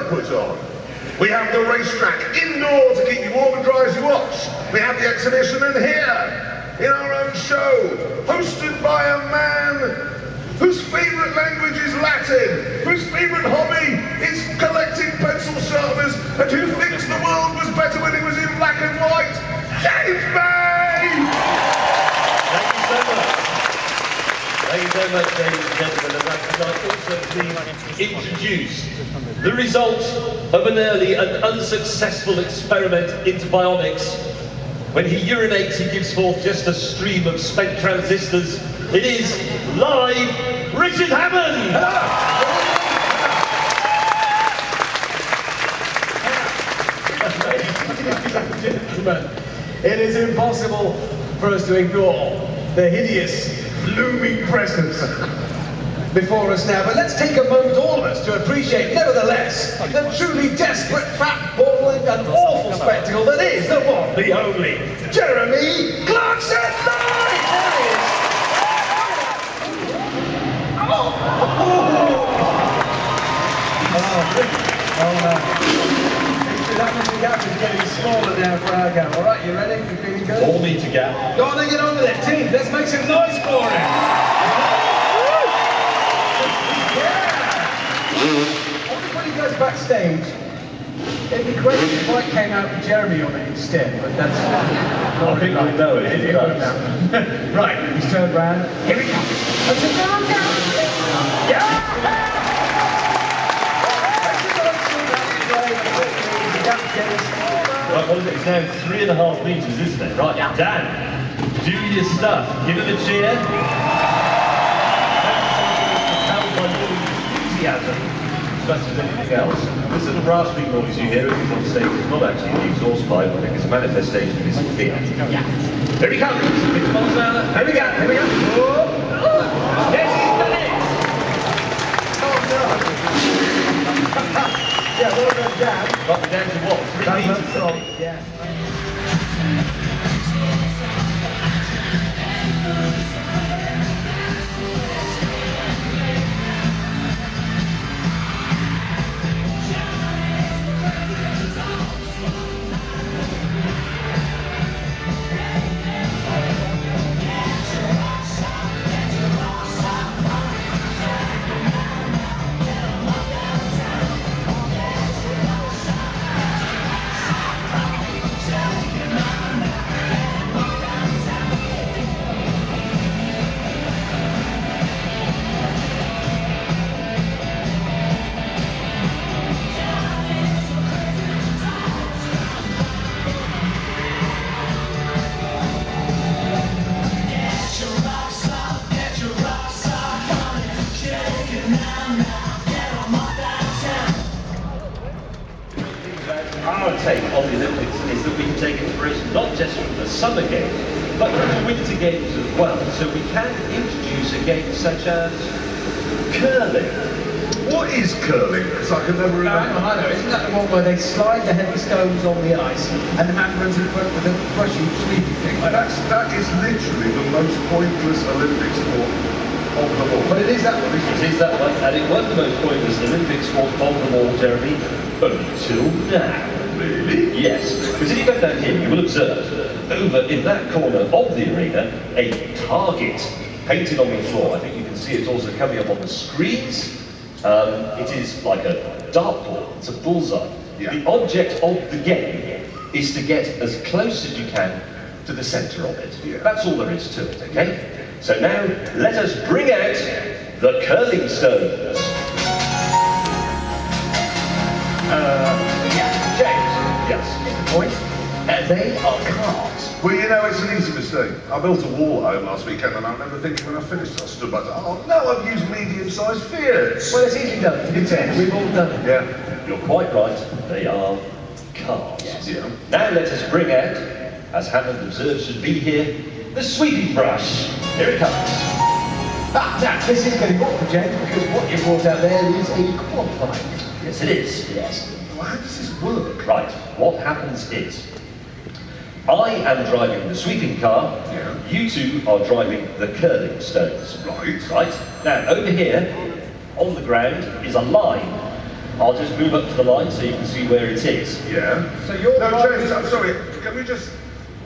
put on. We have the racetrack indoor to keep you warm and dry as you watch. We have the exhibition in here, in our own show, hosted by a man whose favourite language is Latin, whose favourite hobby is collecting pencil sharpeners, and who thinks the world was better when it was in black and white, James May! Thank you so much. Thank you so much, ladies and gentlemen. And I'd also please introduce the results of an early and unsuccessful experiment into bionics. When he urinates, he gives forth just a stream of spent transistors. It is live Richard Hammond! Ladies and gentlemen, it is impossible for us to ignore the hideous, looming presence before us now, but let's take a moment, all of us, to appreciate, nevertheless, the truly desperate, fat, bawling, and awful spectacle that is the one, the only, Jeremy Clarkson! There he is! The gap is getting smaller now for our gap. All right, you ready? You feeling good? All need to gap. Go on and get on with it, team. Let's make some noise for him. When he goes backstage, it'd be great if Mike came out with Jeremy on it instead, but that's I think I know it. Right, he's turned round. Here we go. Let's go down. Yeah! Right, what is it? It's now 3.5 metres, isn't it? Right, Dan, do your stuff. Give it a cheer. Enthusiasm, as much as anything else. This little rasping noise you hear as he's on stage is not actually the exhaust pipe. I think it's a manifestation of his fear. Yeah. Here he comes. 6 miles an hour. Here we go. Here we go. Oh. Yes, he's done it. Oh no. Yeah, well done, Dan. Got me down to what? 3 metres, I think. Yeah. Our take on the Olympics is that we can take inspiration not just from the summer games, but from the winter games as well. So we can introduce a game such as curling. What is curling? Because I can never remember. I know, isn't that the one where they slide the heavy stones on the ice and the man runs in front with a brushy sweepy thing? That is literally the most pointless Olympic sport of them all. But it is that one, isn't it? It is that one, and it was the most pointless Olympic sport of them all, Jeremy, until now. Really? Yes, because if you go down here, you will observe over in that corner of the arena a target painted on the floor. I think you can see it also coming up on the screens. It is like a dartboard, it's a bullseye. Yeah. The object of the game is to get as close as you can to the centre of it. Yeah. That's all there is to it, okay? So now, let us bring out the curling stones. James. Yes. Point. They are cards. Well, you know, it's an easy mistake. I built a wall at home last weekend, and I remember thinking when I finished, I stood back, oh no, I've used medium-sized Fiats. Well, it's easily done. It's easy. We've all done it. Yeah. You're quite right, they are cards. Yes. Yeah. Now let us bring out, as Hammond observed should be here, the sweeping brush. Here it comes. Now, this is getting awkward, James, because what you brought out there is a quad bike. Yes, it is. Yes. Well, how does this work? Right, what happens is, I am driving the sweeping car, Yeah. you two are driving the curling stones. Right. Right, now over here, on the ground, is a line I'll just move up to the line so you can see where it is. Yeah. So you're No, driving- James, I'm sorry. Can we just...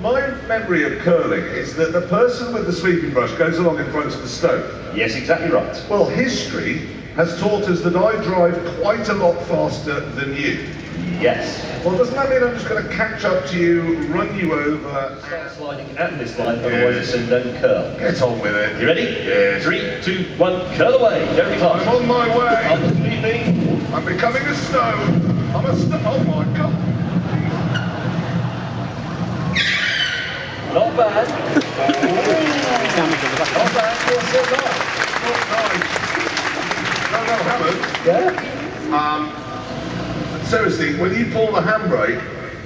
My memory of curling is that the person with the sweeping brush goes along in front of the stone. Yes, exactly right. Well, history has taught us that I drive quite a lot faster than you. Yes. Well, doesn't that mean I'm just going to catch up to you, run you over, Start sliding at this line, otherwise it's a no curl. get on with it? You ready? Yes. 3, 2, 1, curl away. Jeremy I'm Clarkson. on my way. On the sweeping. I'm becoming a stone. I'm a stone. Oh my God. Not bad. Not bad. Not nice. No, Hammond. Yeah? Seriously, when you pull the handbrake,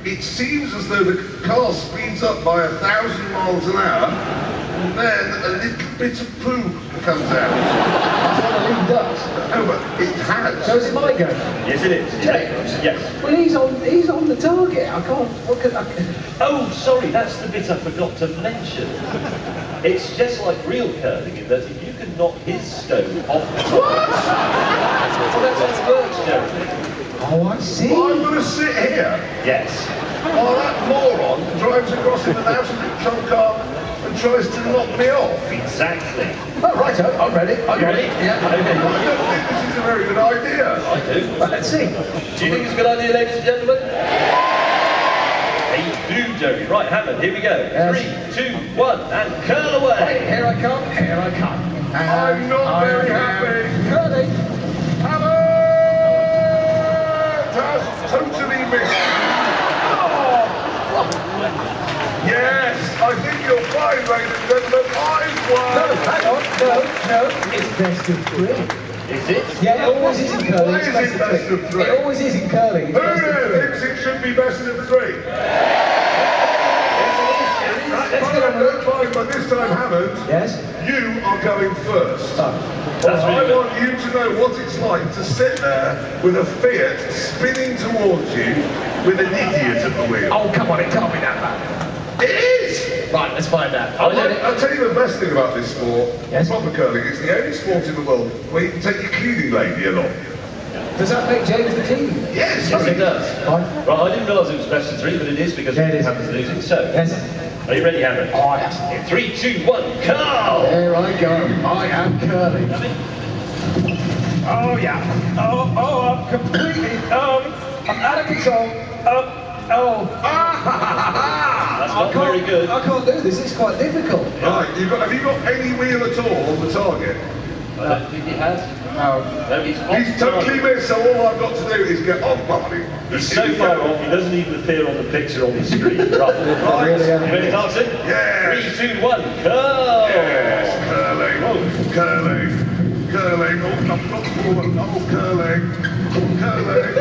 it seems as though the car speeds up by 1,000 miles an hour, and then a little bit of poo comes out. That's what a lead does. No, but it has. So is it my go? Yes, it is. James? Yes. Well, he's on the target. I can't. What could I? Oh, sorry, that's the bit I forgot to mention. It's just like real curling in that if you can knock his stone off the top. Well, that's how it works, Jeremy. Oh, I see. Well, I'm going to sit here Yes. while that moron drives across in an out-of-control car and tries to knock me off. Exactly. Oh, right, I'm ready. I'm You ready? Yeah. I don't think this is a very good idea. I do. Well, let's see. Do you think it's a good idea, ladies and gentlemen? Hey, do, Jeremy. Right, Hammond, here we go. Yes. 3, 2, 1, and curl Right, away. here I come. Here I come. I'm not very happy. Curling. Hammond has totally missed. Yes, I think you're fine, ladies and gentlemen. I've won. No, hang on. No. It's best of 3. Is it? Yeah, it always is in curling. Why It's is it best of 3? It always is in curling. It's Who best of 3. thinks it should be best of 3? Let's get on with it. Fine, but this time, Hammond, Yes? you are going first. Oh. That's I really good. want you to know what it's like to sit there with a Fiat spinning towards you with an idiot at the wheel. Oh, come on, it can't be that bad. It is! Right, let's find out. I'll tell you the best thing about this sport, Yes? proper curling, it's the only sport in the world where you can take your cleaning lady along. Does that make James the king? Yes, Yes, it does. Fine. Right, I didn't realise it was best of 3, but it is because Yeah, it is. Hammond's losing. So, Yes. are you ready, Hammond? Oh, yes. In 3, 2, 1, curl! There I go. I am curling. Oh, yeah. I'm completely, I'm out of control. That's not very good. I can't do this. It's quite difficult. Right, have you got any wheel at all on the target? I don't think he has. Oh. No, he's He's totally missed, so all I've got to do is get off Barney. He's so far off, he doesn't even appear on the picture on the screen. Right. Right. Really, You ready, Clarkson? Yes. 3, 2, 1, curl! Yes, curling, curling, curling, oh, I'm not falling, oh, curling, curling.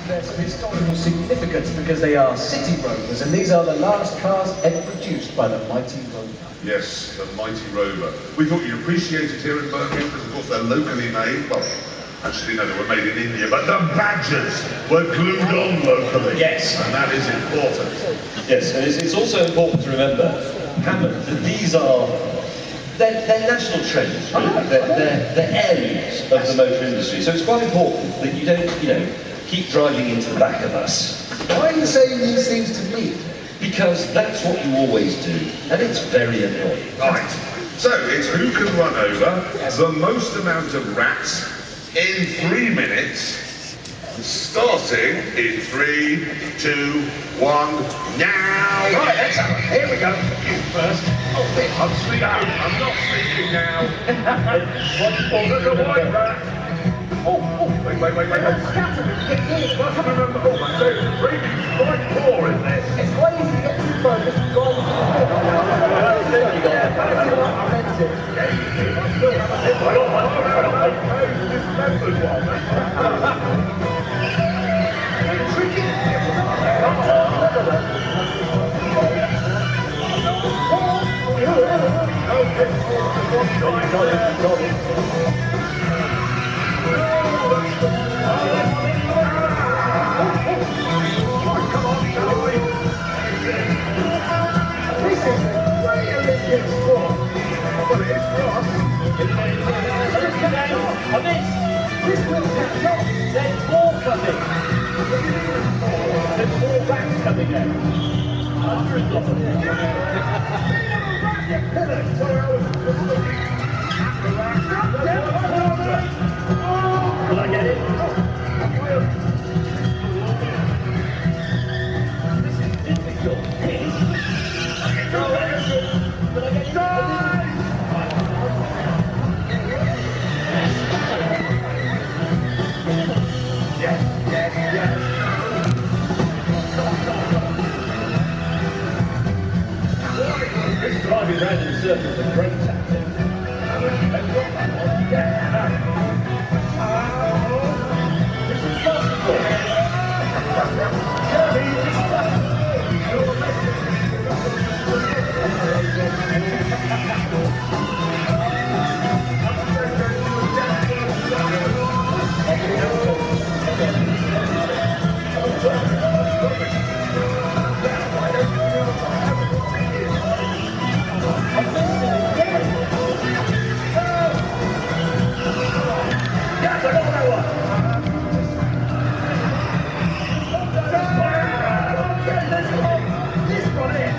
There's some historical significance because they are City Rovers, and these are the last cars ever produced by the Mighty Rover. Yes, the Mighty Rover. We thought you'd appreciate it here in Birmingham because, of course, they're locally made. Well, actually, no, they were made in India, but the badges were glued on locally. Yes. And that is important. Yes, and it's also important to remember, Hammond, that these are they're national treasures, really. They're heirlooms of the motor industry. So it's quite important that you don't, keep driving into the back of us. Why are you saying these things to me? Because that's what you always do, and it's very annoying. Right. So it's who can run over the most amount of rats in 3 minutes, starting in 3, 2, 1, now. Right, let's have it. Here we go. You first. Oh, I'm sleeping. I'm not sleeping now. Look at white rat. Oh, wait. I can't remember. Oh, my God, it's raining quite poor in this. It's quite easy to get through phone. Just drive it. I missed! There's more coming! There's more rats coming out. Hundreds of them. Will I get it? This is difficult. Will I get it? This driving round in circles is a great tactic. This is possible. Yes, I got that one. This one here.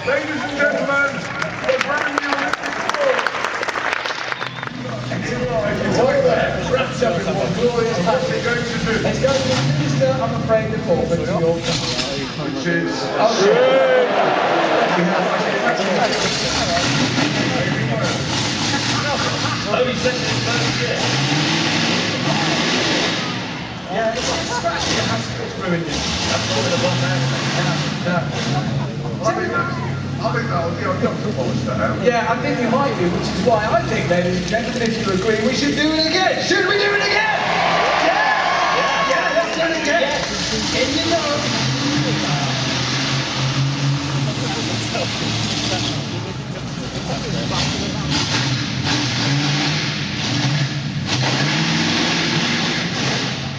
Ladies and gentlemen, the brand new It's over. Wrapped up in one glorious What's package. it going to do? It's going to administer, I'm afraid, the forfeit to your Which is... Only second in first year. Yeah, it's a scratch. It has to ruined it. That's all in the bottom hand. I think that'll be on to polish that out. Yeah, I think we might do, which is why I think, ladies and gentlemen, if you agree, we should do it again. Should we do it again? Yeah, let's do it again. In you go.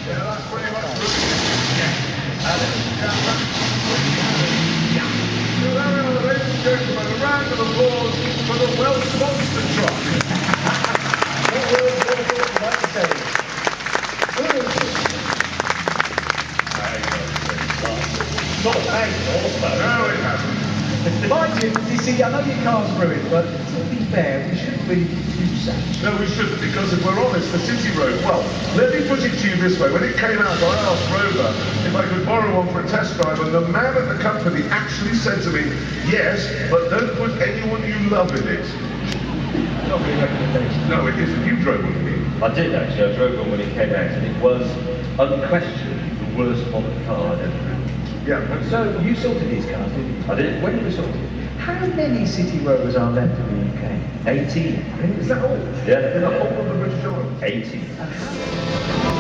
Yeah, that's pretty much ladies and gentlemen, a round of applause for the well-sponsored truck. What words would you like to say? Not a tank, horsepower. No, it hasn't. Mind you see, I know your car's ruined, but to be fair, we shouldn't really be too sad. No, we shouldn't, because if we're honest, the City Road, well, let me put it to you this way. When it came out, I asked Rover if I could borrow one for a test drive, and the man at the company actually said to me, yes, but don't put anyone you love in it. Not really a recommendation. No, it isn't. You drove with me. I did actually. I drove one when it came out, and it was unquestionably the worst modern car I'd ever driven. Yeah. So, you sorted these cars, didn't you? I did. When you were sorted, how many City Rovers are left in the UK? 18. Is that all? Yeah. In the whole of the British Isles? 18. And how